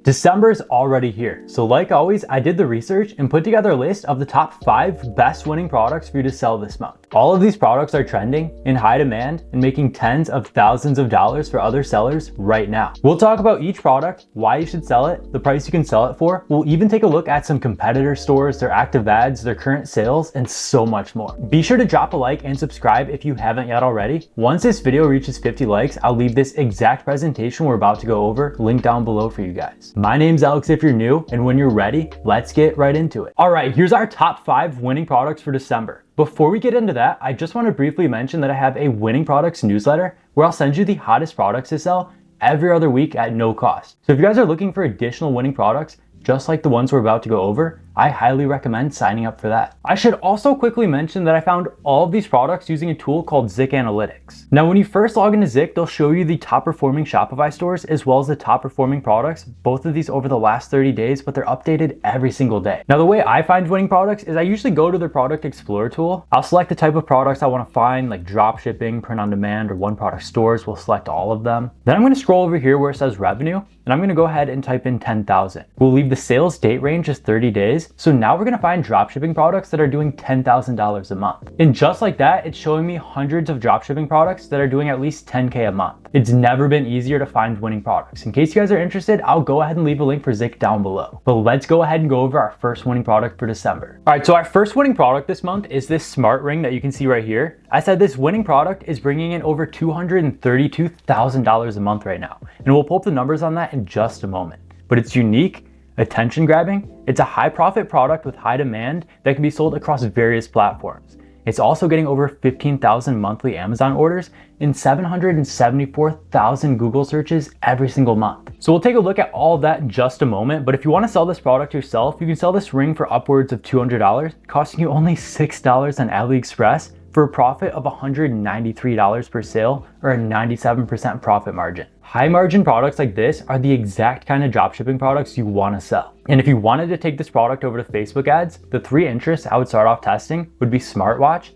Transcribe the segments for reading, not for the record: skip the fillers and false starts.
December is already here, so like always, I did the research and put together a list of the top 5 best winning products for you to sell this month. All of these products are trending, in high demand, and making tens of thousands of dollars for other sellers right now. We'll talk about each product, why you should sell it, the price you can sell it for. We'll even take a look at some competitor stores, their active ads, their current sales, and so much more. Be sure to drop a like and subscribe if you haven't yet already. Once this video reaches 50 likes, I'll leave this exact presentation we're about to go over linked down below for you guys. My name's Alex if you're new, and when you're ready, let's get right into it. All right, here's our top 5 winning products for December. Before we get into that, I just want to briefly mention that I have a winning products newsletter where I'll send you the hottest products to sell every other week at no cost. So if you guys are looking for additional winning products, just like the ones we're about to go over, I highly recommend signing up for that. I should also quickly mention that I found all of these products using a tool called Zik Analytics. Now, when you first log into Zik, they'll show you the top performing Shopify stores as well as the top performing products, both of these over the last 30 days, but they're updated every single day. Now, the way I find winning products is I usually go to their product explorer tool. I'll select the type of products I want to find, like drop shipping, print on demand, or one product stores. We'll select all of them. Then I'm going to scroll over here where it says revenue, and I'm going to go ahead and type in 10,000. We'll leave the sales date range as 30 days. So now we're going to find dropshipping products that are doing $10,000 a month. And just like that, it's showing me hundreds of dropshipping products that are doing at least 10K a month. It's never been easier to find winning products. In case you guys are interested, I'll go ahead and leave a link for Zik down below. But let's go ahead and go over our first winning product for December. All right, so our first winning product this month is this smart ring that you can see right here. I said this winning product is bringing in over $232,000 a month right now. And we'll pull up the numbers on that in just a moment. But it's unique, attention grabbing. It's a high profit product with high demand that can be sold across various platforms. It's also getting over 15,000 monthly Amazon orders and 774,000 Google searches every single month. So we'll take a look at all of that in just a moment, but if you want to sell this product yourself, you can sell this ring for upwards of $200, costing you only $6 on AliExpress for a profit of $193 per sale, or a 97% profit margin. High margin products like this are the exact kind of dropshipping products you want to sell. And if you wanted to take this product over to Facebook ads, the 3 interests I would start off testing would be smartwatch,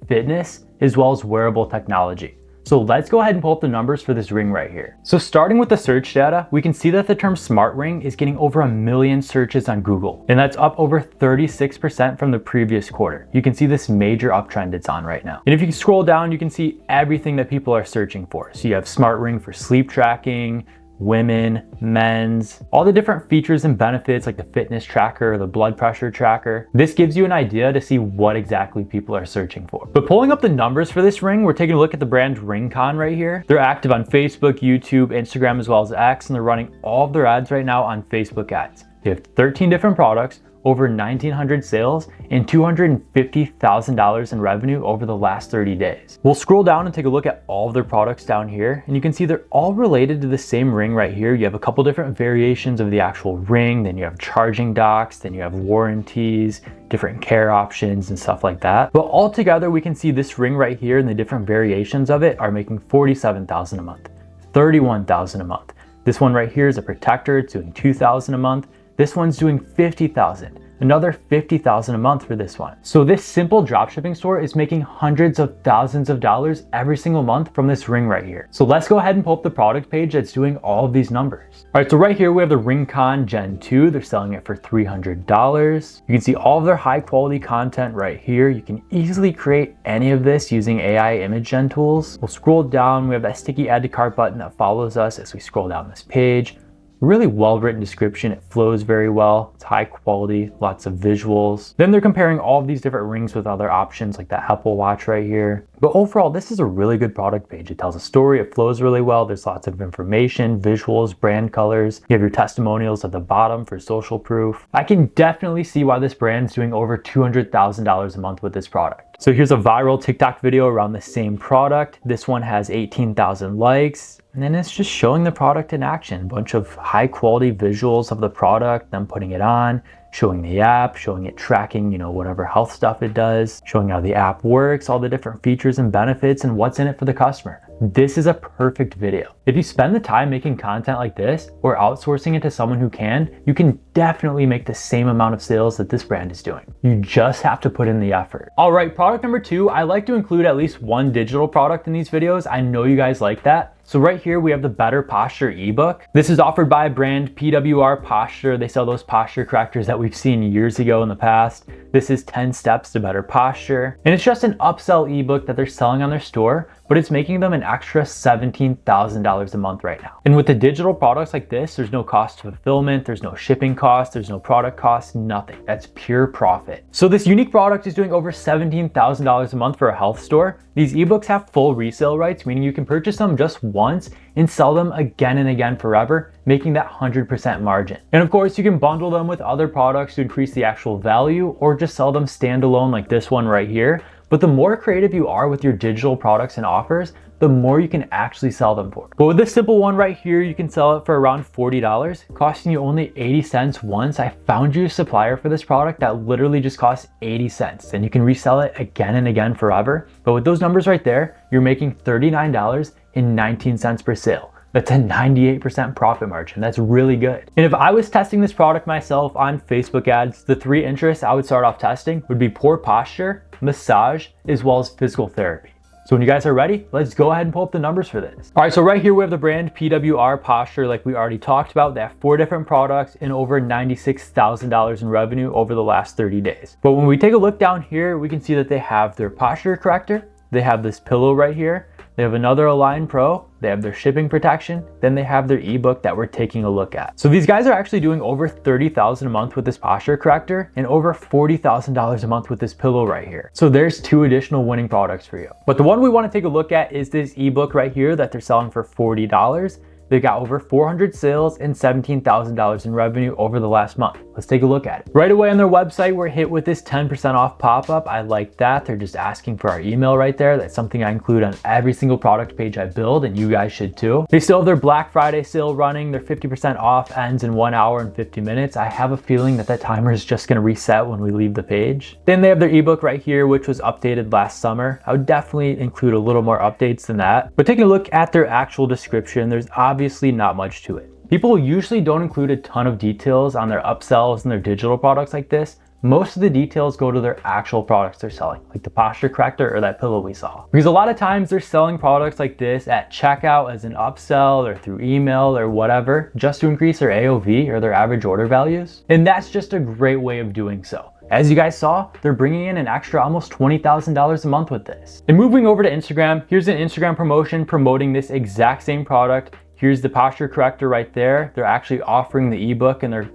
fitness, as well as wearable technology. So let's go ahead and pull up the numbers for this ring right here. So starting with the search data, we can see that the term smart ring is getting over 1 million searches on Google, and that's up over 36% from the previous quarter. You can see this major uptrend it's on right now. And if you scroll down, you can see everything that people are searching for. So you have smart ring for sleep tracking, women, men's, all the different features and benefits like the fitness tracker, the blood pressure tracker. This gives you an idea to see what exactly people are searching for. But pulling up the numbers for this ring, we're taking a look at the brand RingCon right here. They're active on Facebook, YouTube, Instagram, as well as X, and they're running all of their ads right now on Facebook ads. They have 13 different products, over 1,900 sales, and $250,000 in revenue over the last 30 days. We'll scroll down and take a look at all of their products down here, and you can see they're all related to the same ring right here. You have a couple different variations of the actual ring, then you have charging docks, then you have warranties, different care options and stuff like that. But all together, we can see this ring right here and the different variations of it are making $47,000 a month, $31,000 a month. This one right here is a protector, it's doing $2,000 a month. This one's doing $50,000, another $50,000 a month for this one. So this simple dropshipping store is making hundreds of thousands of dollars every single month from this ring right here. So let's go ahead and pull up the product page that's doing all of these numbers. All right, so right here we have the RingCon Gen 2. They're selling it for $300. You can see all of their high quality content right here. You can easily create any of this using AI image gen tools. We'll scroll down. We have that sticky add to cart button that follows us as we scroll down this page. Really well-written description. It flows very well. It's high quality, lots of visuals. Then they're comparing all of these different rings with other options like that Apple Watch right here. But overall, this is a really good product page. It tells a story, it flows really well. There's lots of information, visuals, brand colors. You have your testimonials at the bottom for social proof. I can definitely see why this brand's doing over $200,000 a month with this product. So here's a viral TikTok video around the same product. This one has 18,000 likes. And then it's just showing the product in action. A bunch of high quality visuals of the product, them putting it on, showing the app, showing it tracking, whatever health stuff it does, showing how the app works, all the different features and benefits and what's in it for the customer. This is a perfect video. If you spend the time making content like this or outsourcing it to someone who can, you can definitely make the same amount of sales that this brand is doing. You just have to put in the effort. All right, product number 2, I like to include at least one digital product in these videos. I know you guys like that. So right here we have the Better Posture ebook. This is offered by a brand, PWR Posture. They sell those posture correctors that we've seen years ago in the past. This is 10 steps to better posture. And it's just an upsell ebook that they're selling on their store, but it's making them an extra $17,000 a month right now. And with the digital products like this, there's no cost of fulfillment, there's no shipping cost, there's no product cost, nothing. That's pure profit. So this unique product is doing over $17,000 a month for a health store. These ebooks have full resale rights, meaning you can purchase them just once and sell them again and again forever, making that 100% margin. And of course, you can bundle them with other products to increase the actual value, or just sell them standalone like this one right here. But the more creative you are with your digital products and offers, the more you can actually sell them for. But with this simple one right here, you can sell it for around $40, costing you only 80 cents once. I found you a supplier for this product that literally just costs 80 cents, and you can resell it again and again forever. But with those numbers right there, you're making $39.19 per sale. That's a 98% profit margin. That's really good. And if I was testing this product myself on Facebook ads, the 3 interests I would start off testing would be poor posture, massage, as well as physical therapy. So when you guys are ready, let's go ahead and pull up the numbers for this. All right, so right here we have the brand PWR Posture, like we already talked about. They have 4 different products and over $96,000 in revenue over the last 30 days. But when we take a look down here, we can see that they have their posture corrector, they have this pillow right here, they have another Align Pro, they have their shipping protection, then they have their ebook that we're taking a look at. So these guys are actually doing over $30,000 a month with this posture corrector and over $40,000 a month with this pillow right here. So there's 2 additional winning products for you. But the one we want to take a look at is this ebook right here that they're selling for $40. They got over 400 sales and $17,000 in revenue over the last month. Let's take a look at it. Right away on their website, we're hit with this 10% off pop-up. I like that. They're just asking for our email right there. That's something I include on every single product page I build, and you guys should too. They still have their Black Friday sale running. Their 50% off ends in 1 hour and 50 minutes. I have a feeling that timer is just gonna reset when we leave the page. Then they have their ebook right here, which was updated last summer. I would definitely include a little more updates than that. But taking a look at their actual description, there's obviously not much to it. People usually don't include a ton of details on their upsells and their digital products like this. Most of the details go to their actual products they're selling, like the posture corrector or that pillow we saw. Because a lot of times they're selling products like this at checkout as an upsell or through email or whatever, just to increase their AOV or their average order values. And that's just a great way of doing so. As you guys saw, they're bringing in an extra almost $20,000 a month with this. And moving over to Instagram, here's an Instagram promotion promoting this exact same product. Here's the posture corrector right there. They're actually offering the ebook and their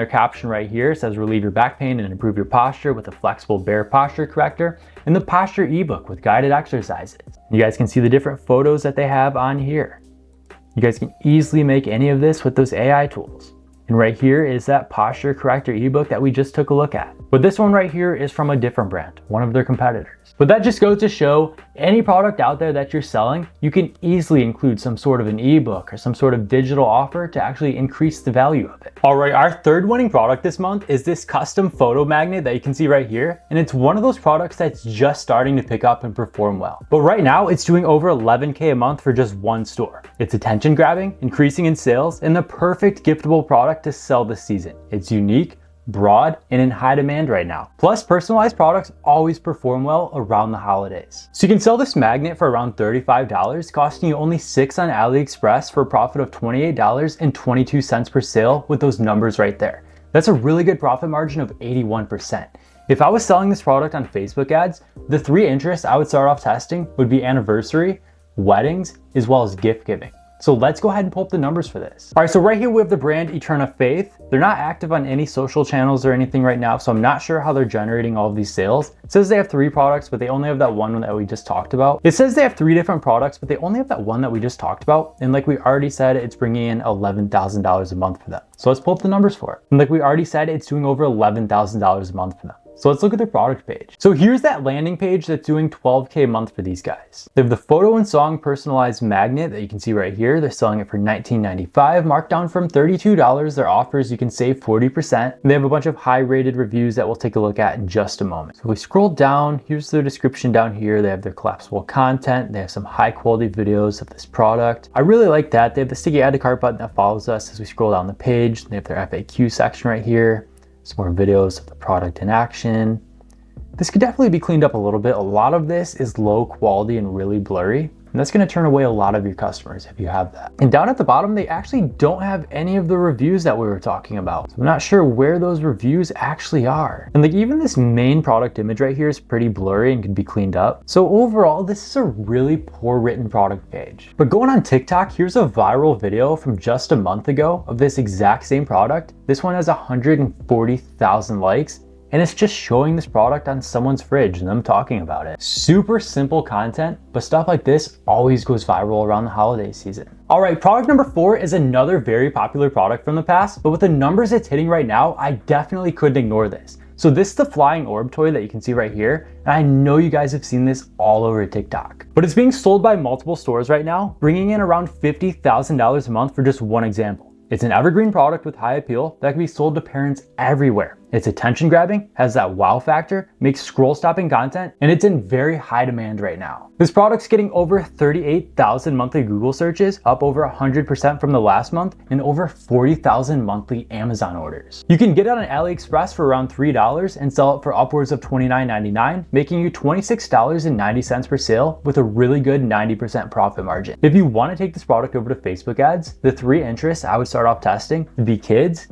caption right here. It says relieve your back pain and improve your posture with a flexible bear posture corrector, and the posture ebook with guided exercises. You guys can see the different photos that they have on here. You guys can easily make any of this with those AI tools. And right here is that posture corrector ebook that we just took a look at. But this one right here is from a different brand, one of their competitors. But that just goes to show any product out there that you're selling, you can easily include some sort of an ebook or some sort of digital offer to actually increase the value of it. All right, our third winning product this month is this custom photo magnet that you can see right here. And it's one of those products that's just starting to pick up and perform well. But right now it's doing over 11K a month for just one store. It's attention grabbing, increasing in sales, and the perfect giftable product to sell this season. It's unique, broad, and in high demand right now. Plus, personalized products always perform well around the holidays. So you can sell this magnet for around $35, costing you only $6 on AliExpress for a profit of $28.22 per sale with those numbers right there. That's a really good profit margin of 81%. If I was selling this product on Facebook ads, the 3 interests I would start off testing would be anniversary, weddings, as well as gift giving. So let's go ahead and pull up the numbers for this. All right, so right here we have the brand Eterna Faith. They're not active on any social channels or anything right now, so I'm not sure how they're generating all of these sales. It says they have 3 products, but they only have that one that we just talked about. It says they have 3 different products, but they only have that one that we just talked about. And like we already said, it's bringing in $11,000 a month for them. So let's pull up the numbers for it. And like we already said, it's doing over $11,000 a month for them. So let's look at their product page. So here's that landing page that's doing $12K a month for these guys. They have the photo and song personalized magnet that you can see right here. They're selling it for $19.95, marked down from $32. Their offers, you can save 40%. They have a bunch of high rated reviews that we'll take a look at in just a moment. So we scroll down, here's their description down here. They have their collapsible content. They have some high quality videos of this product. I really like that. They have the sticky add to cart button that follows us as we scroll down the page. They have their FAQ section right here. Some more videos of the product in action. This could definitely be cleaned up a little bit. A lot of this is low quality and really blurry. And that's gonna turn away a lot of your customers if you have that. And down at the bottom, they actually don't have any of the reviews that we were talking about. So I'm not sure where those reviews actually are. And like even this main product image right here is pretty blurry and can be cleaned up. So overall, this is a really poor written product page. But going on TikTok, here's a viral video from just a month ago of this exact same product. This one has 140,000 likes. And it's just showing this product on someone's fridge and them talking about it. Super simple content, but stuff like this always goes viral around the holiday season. All right, product number 4 is another very popular product from the past, but with the numbers it's hitting right now, I definitely couldn't ignore this. So this is the flying orb toy that you can see right here. And I know you guys have seen this all over TikTok, but it's being sold by multiple stores right now, bringing in around $50,000 a month for just one example. It's an evergreen product with high appeal that can be sold to parents everywhere. It's attention grabbing, has that wow factor, makes scroll stopping content, and it's in very high demand right now. This product's getting over 38,000 monthly Google searches, up over 100% from the last month, and over 40,000 monthly Amazon orders. You can get it on AliExpress for around $3 and sell it for upwards of $29.99, making you $26.90 per sale with a really good 90% profit margin. If you want to take this product over to Facebook ads, the 3 interests I would start off testing would be kids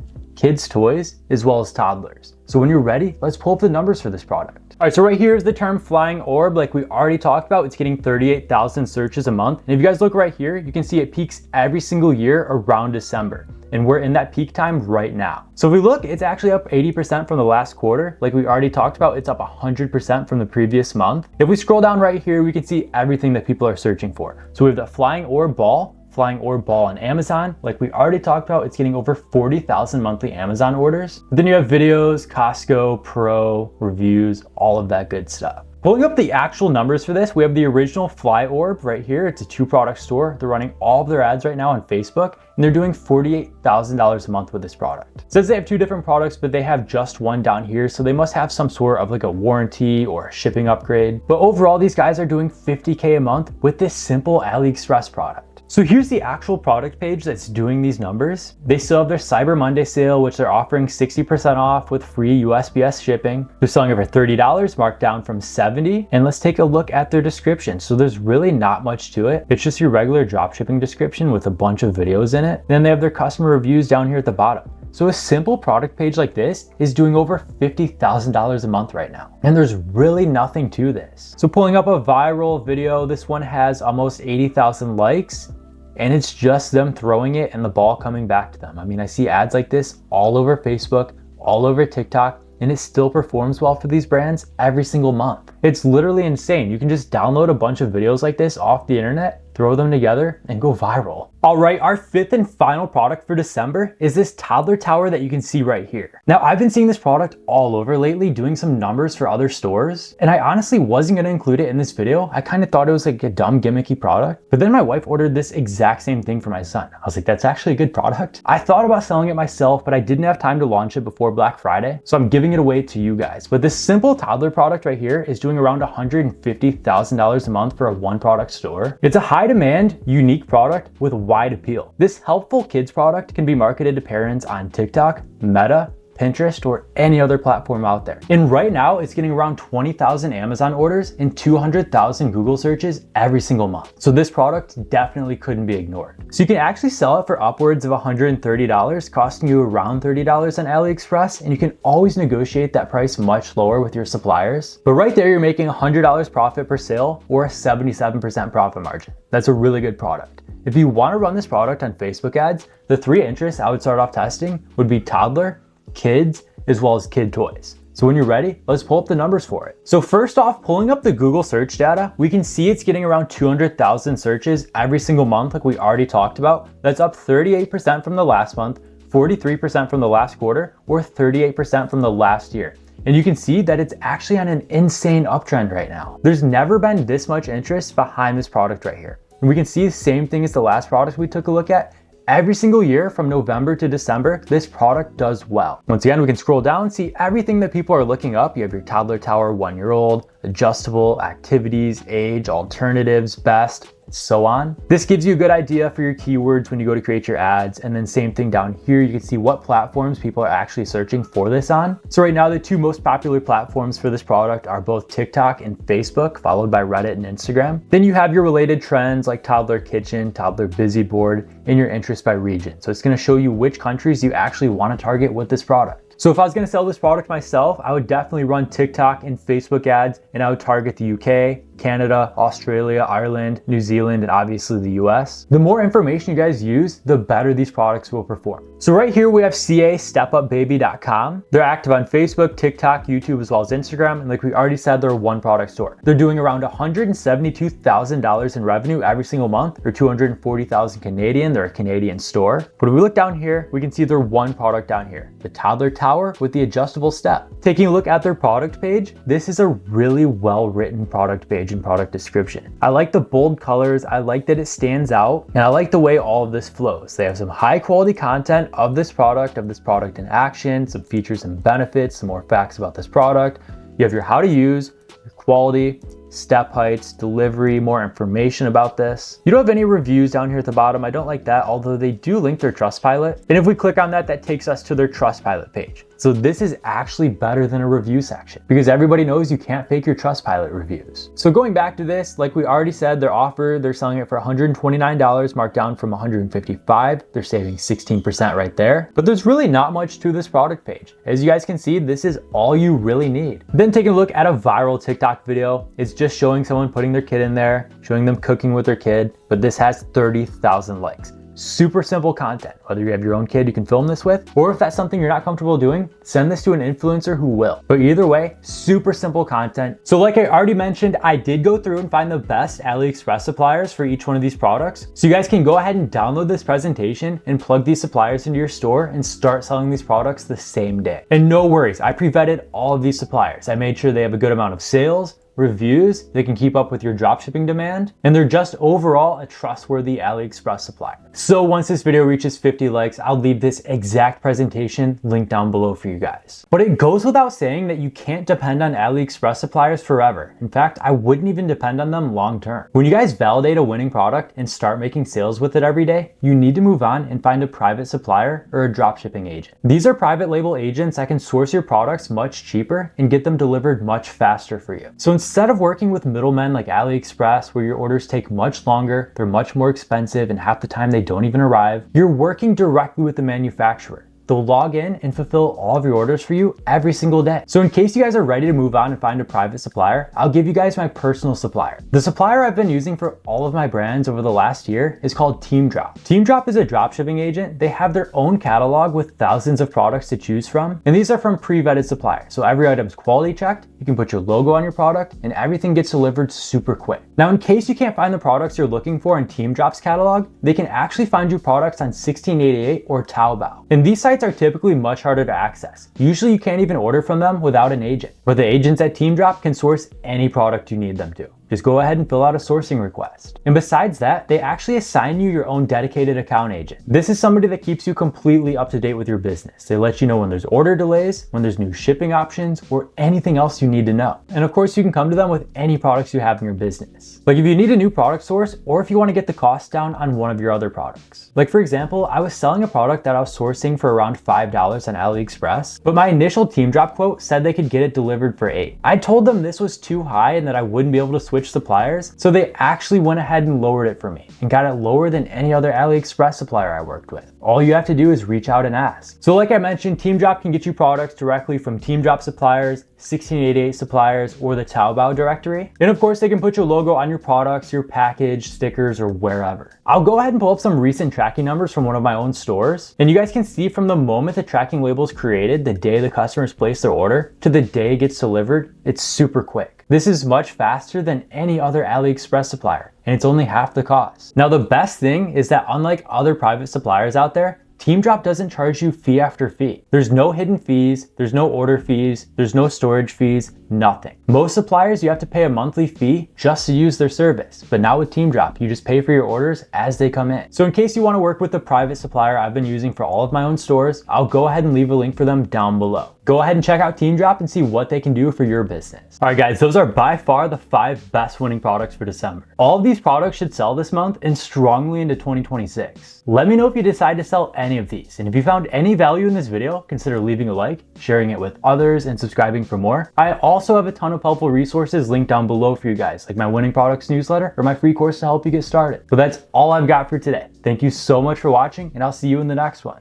toys, as well as toddlers. So when you're ready, let's pull up the numbers for this product. All right, so right here is the term flying orb. Like we already talked about, it's getting 38,000 searches a month. And if you guys look right here, you can see it peaks every single year around December. And we're in that peak time right now. So if we look, it's actually up 80% from the last quarter. Like we already talked about, it's up 100% from the previous month. If we scroll down right here, we can see everything that people are searching for. So we have the flying orb ball on Amazon. Like we already talked about, it's getting over 40,000 monthly Amazon orders. But then you have videos, Costco, Pro, reviews, all of that good stuff. Pulling up the actual numbers for this, we have the original Fly Orb right here. It's a 2-product store. They're running all of their ads right now on Facebook, and they're doing $48,000 a month with this product. It says they have 2 different products, but they have just one down here, so they must have some sort of like a warranty or a shipping upgrade. But overall, these guys are doing $50K a month with this simple AliExpress product. So here's the actual product page that's doing these numbers. They still have their Cyber Monday sale, which they're offering 60% off with free USPS shipping. They're selling it for $30, marked down from $70. And let's take a look at their description. So there's really not much to it. It's just your regular dropshipping description with a bunch of videos in it. And then they have their customer reviews down here at the bottom. So a simple product page like this is doing over $50,000 a month right now. And there's really nothing to this. So pulling up a viral video, this one has almost 80,000 likes. And it's just them throwing it and the ball coming back to them. I mean, I see ads like this all over Facebook, all over TikTok, and it still performs well for these brands every single month. It's literally insane. You can just download a bunch of videos like this off the internet, throw them together, and go viral. All right, our 5th and final product for December is this toddler tower that you can see right here. Now, I've been seeing this product all over lately, doing some numbers for other stores, and I honestly wasn't gonna include it in this video. I kind of thought it was like a dumb gimmicky product, but then my wife ordered this exact same thing for my son. I was like, that's actually a good product. I thought about selling it myself, but I didn't have time to launch it before Black Friday, so I'm giving it away to you guys. But this simple toddler product right here is doing around $150,000 a month for a 1-product store. It's a high demand, unique product with wide appeal. This helpful kids product can be marketed to parents on TikTok, Meta, Pinterest, or any other platform out there. And right now it's getting around 20,000 Amazon orders and 200,000 Google searches every single month. So this product definitely couldn't be ignored. So you can actually sell it for upwards of $130, costing you around $30 on AliExpress, and you can always negotiate that price much lower with your suppliers. But right there, you're making $100 profit per sale or a 77% profit margin. That's a really good product. If you want to run this product on Facebook ads, the 3 interests I would start off testing would be toddler, kids, as well as kid toys. So when you're ready, let's pull up the numbers for it. So first off, pulling up the Google search data, we can see it's getting around 200,000 searches every single month, like we already talked about. That's up 38% from the last month, 43% from the last quarter, or 38% from the last year. And you can see that it's actually on an insane uptrend right now. There's never been this much interest behind this product right here. And we can see the same thing as the last product we took a look at. Every single year from November to December, this product does well. Once again, we can scroll down and see everything that people are looking up. You have your toddler tower, 1-year-old, adjustable, activities, age, alternatives, best, and so on. This gives you a good idea for your keywords when you go to create your ads. And then same thing down here, you can see what platforms people are actually searching for this on. So right now, the two most popular platforms for this product are both TikTok and Facebook, followed by Reddit and Instagram. Then you have your related trends like toddler kitchen, toddler busy board, and your interest by region. So it's gonna show you which countries you actually wanna target with this product. So if I was gonna sell this product myself, I would definitely run TikTok and Facebook ads, and I would target the UK, Canada, Australia, Ireland, New Zealand, and obviously the US. The more information you guys use, the better these products will perform. So right here we have castepupbaby.com. They're active on Facebook, TikTok, YouTube, as well as Instagram. And like we already said, they're a one product store. They're doing around $172,000 in revenue every single month, or 240,000 Canadian. They're a Canadian store. But if we look down here, we can see their one product down here, the toddler tower with the adjustable step. Taking a look at their product page, this is a really well-written product page and product description. I like the bold colors, I like that it stands out, and I like the way all of this flows. They have some high quality content of this product in action, some features and benefits, some more facts about this product. You have your how to use, your quality, step heights, delivery, more information about this. You don't have any reviews down here at the bottom. I don't like that, although they do link their Trustpilot. And if we click on that, that takes us to their Trustpilot page. So this is actually better than a review section because everybody knows you can't fake your Trustpilot reviews. So going back to this, like we already said, their offer, they're selling it for $129, marked down from $155. They're saving 16% right there. But there's really not much to this product page. As you guys can see, this is all you really need. Then taking a look at a viral TikTok video, it's just showing someone putting their kid in there, showing them cooking with their kid, but this has 30,000 likes. Super simple content. Whether you have your own kid you can film this with, or if that's something you're not comfortable doing, send this to an influencer who will. But either way, super simple content. So like I already mentioned, I did go through and find the best AliExpress suppliers for each one of these products. So you guys can go ahead and download this presentation and plug these suppliers into your store and start selling these products the same day. And no worries, I pre-vetted all of these suppliers. I made sure they have a good amount of sales, reviews, they can keep up with your dropshipping demand, and they're just overall a trustworthy AliExpress supplier. So once this video reaches 50 likes, I'll leave this exact presentation linked down below for you guys. But it goes without saying that you can't depend on AliExpress suppliers forever. In fact, I wouldn't even depend on them long term. When you guys validate a winning product and start making sales with it every day, you need to move on and find a private supplier or a dropshipping agent. These are private label agents that can source your products much cheaper and get them delivered much faster for you. So instead of working with middlemen like AliExpress, where your orders take much longer, they're much more expensive, and half the time they don't even arrive, you're working directly with the manufacturer. They'll log in and fulfill all of your orders for you every single day. So in case you guys are ready to move on and find a private supplier, I'll give you guys my personal supplier. The supplier I've been using for all of my brands over the last year is called TeemDrop. TeemDrop is a dropshipping agent. They have their own catalog with thousands of products to choose from, and these are from pre-vetted suppliers. So every item's quality checked, you can put your logo on your product, and everything gets delivered super quick. Now, in case you can't find the products you're looking for in TeemDrop's catalog, they can actually find you products on 1688 or Taobao. And these sites are typically much harder to access. Usually you can't even order from them without an agent, but the agents at TeemDrop can source any product you need them to. Just go ahead and fill out a sourcing request. And besides that, they actually assign you your own dedicated account agent. This is somebody that keeps you completely up to date with your business. They let you know when there's order delays, when there's new shipping options, or anything else you need to know. And of course, you can come to them with any products you have in your business. Like if you need a new product source, or if you want to get the cost down on one of your other products. Like for example, I was selling a product that I was sourcing for around $5 on AliExpress, but my initial TeemDrop quote said they could get it delivered for $8. I told them this was too high and that I wouldn't be able to switch suppliers, so they actually went ahead and lowered it for me and got it lower than any other AliExpress supplier I worked with. All you have to do is reach out and ask. So like I mentioned, TeemDrop can get you products directly from TeemDrop suppliers, 1688 suppliers, or the Taobao directory. And of course, they can put your logo on your products, your package, stickers, or wherever. I'll go ahead and pull up some recent tracking numbers from one of my own stores. And you guys can see from the moment the tracking label is created, the day the customers place their order, to the day it gets delivered, it's super quick. This is much faster than any other AliExpress supplier, and it's only half the cost. Now, the best thing is that unlike other private suppliers out there, TeemDrop doesn't charge you fee after fee. There's no hidden fees, there's no order fees, there's no storage fees, nothing. Most suppliers, you have to pay a monthly fee just to use their service. But now with TeemDrop, you just pay for your orders as they come in. So in case you want to work with the private supplier I've been using for all of my own stores, I'll go ahead and leave a link for them down below. go ahead and check out TeemDrop and see what they can do for your business. All right, guys, those are by far the 5 best winning products for December. All of these products should sell this month and strongly into 2026. Let me know if you decide to sell any of these. And if you found any value in this video, consider leaving a like, sharing it with others, and subscribing for more. I also have a ton of helpful resources linked down below for you guys, like my winning products newsletter or my free course to help you get started. But that's all I've got for today. Thank you so much for watching, and I'll see you in the next one.